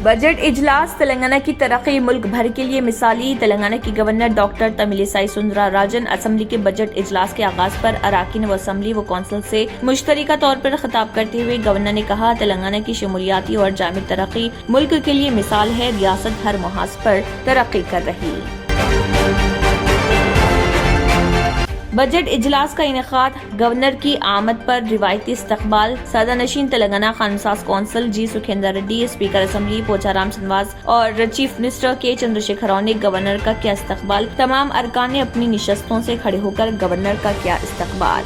Budget इजलास तेलंगाना की तरक्की मुल्क भर के लिए मिसाली। तेलंगाना की governor doctor Tamilisai Soundararajan assembly के बजट इजलास के आगाज पर अराकीन व असेंबली व कौंसिल से मुश्तरका तौर पर खिताब करते हुए गवर्नर ने कहा, तेलंगाना की शमूलियाती और जामिद तरक्की मुल्क के लिए मिसाल है। रियासत हर मुहाज पर तरक्की कर रही। बजट इजलास का इनेकाद गवर्नर की आमद पर रिवायती इस्तकबाल। सदरनशीन तेलंगाना कानून कौंसिल जी सुखेंदर रेड्डी, स्पीकर असेंबली पोचाराम श्रीनिवास और चीफ मिनिस्टर के चंद्रशेखर राव ने गवर्नर का किया इस्तकबाल। तमाम अरकान ने अपनी निशस्तों से खड़े होकर गवर्नर का किया इस्तकबाल।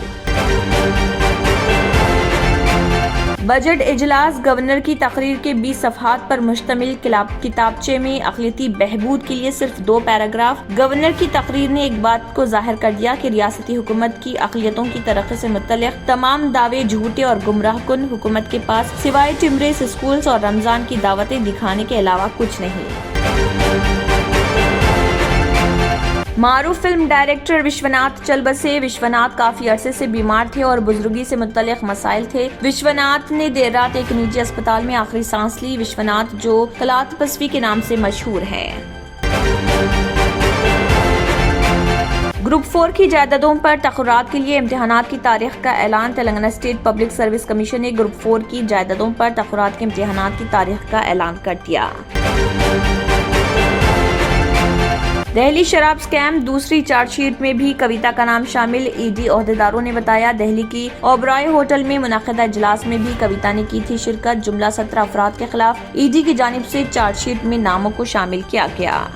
बजट इजलास गवर्नर की तकरीर के 20 सफ़हात पर मुश्तमिल किताबचे में अक़लियती बहबूद के लिए सिर्फ 2 पैराग्राफ। गवर्नर की तकरीर ने एक बात को जाहिर कर दिया कि रियासती हुकूमत की अक़लियतों की तरक्की से मुतल्लिक़ तमाम दावे झूठे और गुमराह कुन। हुकूमत के पास सिवाय टिमरेस स्कूल्स और रमजान की दावतें दिखाने के अलावा कुछ नहीं। मारूफ फिल्म डायरेक्टर विश्वनाथ चल बसे। विश्वनाथ काफी अरसे से बीमार थे और बुजुर्गी से मुतल्लिक मसाइल थे। विश्वनाथ ने देर रात एक निजी अस्पताल में आखिरी सांस ली। विश्वनाथ जो तलात पसवी के नाम से मशहूर है। ग्रुप 4 की जायदादों पर तक़र्रात के लिए इम्तिहानात की तारीख का ऐलान। Telangana state public service commission ने ग्रुप 4 की जायदादों पर तक़र्रात के इम्तिहानात की तारीख का ऐलान कर दिया। दिल्ली शराब स्कैम दूसरी चार्जशीट में भी कविता का नाम शामिल। ईडी ओहदेदारों ने बताया, दिल्ली की ओबराय होटल में मुनक़िदा इजलास में भी कविता ने की थी शिरकत। जुमला 17 अफराद के खिलाफ ईडी की जानिब से चार्जशीट में नामों को शामिल किया गया।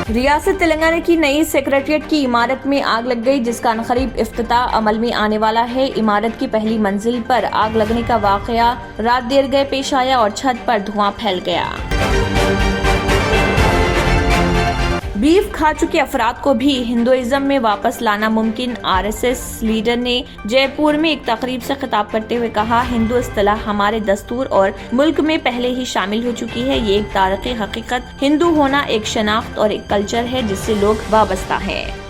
रियासत तेलंगाना की नई सेक्रेटेरिएट की इमारत में आग लग गई, जिसका अनक़रीब इफ्तिताह अमल में आने वाला है। इमारत की पहली मंजिल पर आग लगने का वाक़या रात देर गए पेश आया और छत पर धुआं फैल गया। बीफ खा चुके अफराद को भी हिंदुइज्म में वापस लाना मुमकिन। आरएसएस लीडर ने जयपुर में एक तकरीब से खिताब करते हुए कहा, हिंदू इस्तिलाह हमारे दस्तूर और मुल्क में पहले ही शामिल हो चुकी है। ये एक तारीख़ी हकीकत। हिंदू होना एक शनाख्त और एक कल्चर है जिससे लोग वाबस्ता है।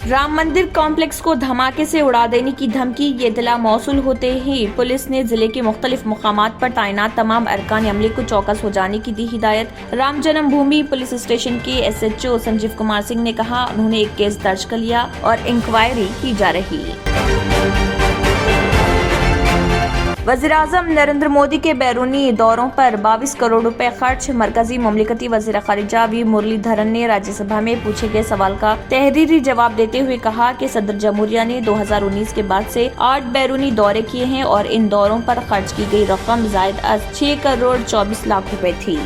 राम मंदिर कॉम्प्लेक्स को धमाके से उड़ा देने की धमकी। ये इत्तला मौसूल होते ही पुलिस ने जिले के मुख्तलिफ मुकामात पर तैनात तमाम अरकान अमले को चौकस हो जाने की दी हिदायत। राम जन्मभूमि पुलिस स्टेशन के एसएचओ संजीव कुमार सिंह ने कहा, उन्होंने एक केस दर्ज कर लिया और इंक्वायरी की जा रही। वज़ीर-ए-आज़म नरेंद्र मोदी के बैरूनी दौरों पर 22 करोड़ रुपए खर्च। मरकजी ममलिकती वज़ीर ख़ारिजा वी मुरलीधरन ने राज्यसभा में पूछे गए सवाल का तहरीरी जवाब देते हुए कहा कि सदर जमहूरिया ने 2019 के बाद से 8 बैरूनी दौरे किए हैं और इन दौरों पर खर्च की गई रकम ज़ायद आज 6 करोड़ 24 लाख रुपए थी।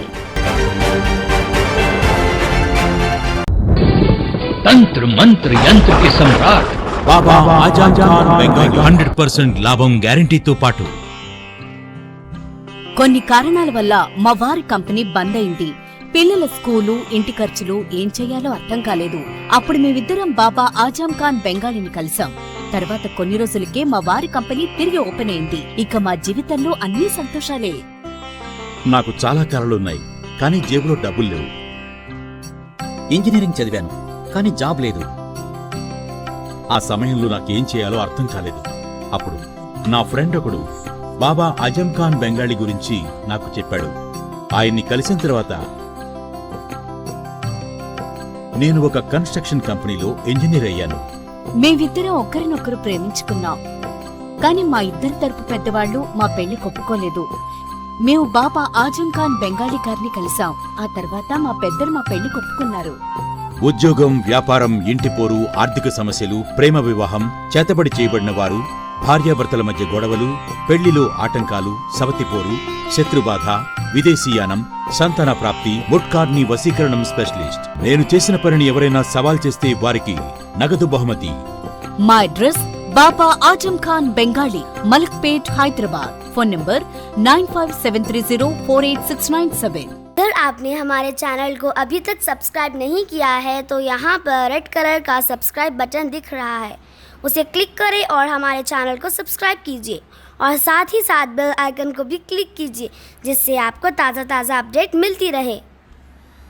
तंत्र मंत्र यंत्र के सम्राट बाबा आजम खान बెంగాలీ 100% లాభం గ్యారెంటీతో పాటు కొన్ని కారణాల వల్ల మా వారి కంపెనీ బంద్ అయింది. పిల్లల స్కూలు, ఇంటి ఖర్చులు ఏం చెయ్యాలో అర్థం కాలేదు. అప్పుడు మేమిద్దరం బాబా ఆజం ఖాన్ బెంగాలీని కలిసాం. తర్వాత కొన్ని రోజులకే మా వారి కంపెనీ తిరిగి ఓపెన్ అయింది. ఇక మా జీవితంలో అన్ని సంతోషాలే. నాకు చాలా కలలున్నాయి, కానీ జేబులో డబ్బులు లేవు. ఇంజనీరింగ్ చదివాను, కానీ జాబ్ లేదు. ఆ సమయంలో నాకేం చేయాలో అర్థం కాలేదు. అప్పుడు నా ఫ్రెండ్ ఒకడు బాబా ఆజం ఖాన్ బెంగాలీ గురించి నాకు చెప్పాడు. ఆయన్ని కలిసిన తర్వాత నేను ఒక కన్స్ట్రక్షన్ కంపెనీలో ఇంజనీర్ అయ్యాను. మేమిద్దరం ఒకరినొకరు ప్రేమించుకున్నాం, కానీ మా ఇద్దరి తరపు పెద్దవాళ్లు మా పెళ్లి ఒప్పుకోలేదు. మేము బాబా ఆజం ఖాన్ బెంగాలీ గారిని కలిసాం. ఆ తర్వాత మా పెద్దలు మా పెళ్లి ఒప్పుకున్నారు. ఉద్యోగం, వ్యాపారం, ఇంటి పోరు, ఆర్థిక సమస్యలు, ప్రేమ వివాహం, చేతబడి చేయబడిన వారు, భార్యాభర్తల మధ్య గొడవలు, పెళ్లిలో ఆటంకాలు, సవతిపోరు, శత్రుబాధ, విదేశీయానం, సంతాన ప్రాప్తి, ముట్కార్ని వశీకరణం స్పెషలిస్ట్. నేను చేసిన పనిని ఎవరైనా సవాల్ చేస్తే వారికి నగదు బహుమతి. మా address Baba Azam Khan Bengali, Malakpet, Hyderabad. Phone number 9573048697। अगर आपने हमारे चैनल को अभी तक सब्सक्राइब नहीं किया है तो यहाँ पर रेड कलर का सब्सक्राइब बटन दिख रहा है, उसे क्लिक करें और हमारे चैनल को सब्सक्राइब कीजिए और साथ ही साथ बेल आइकन को भी क्लिक कीजिए, जिससे आपको ताज़ा अपडेट मिलती रहे।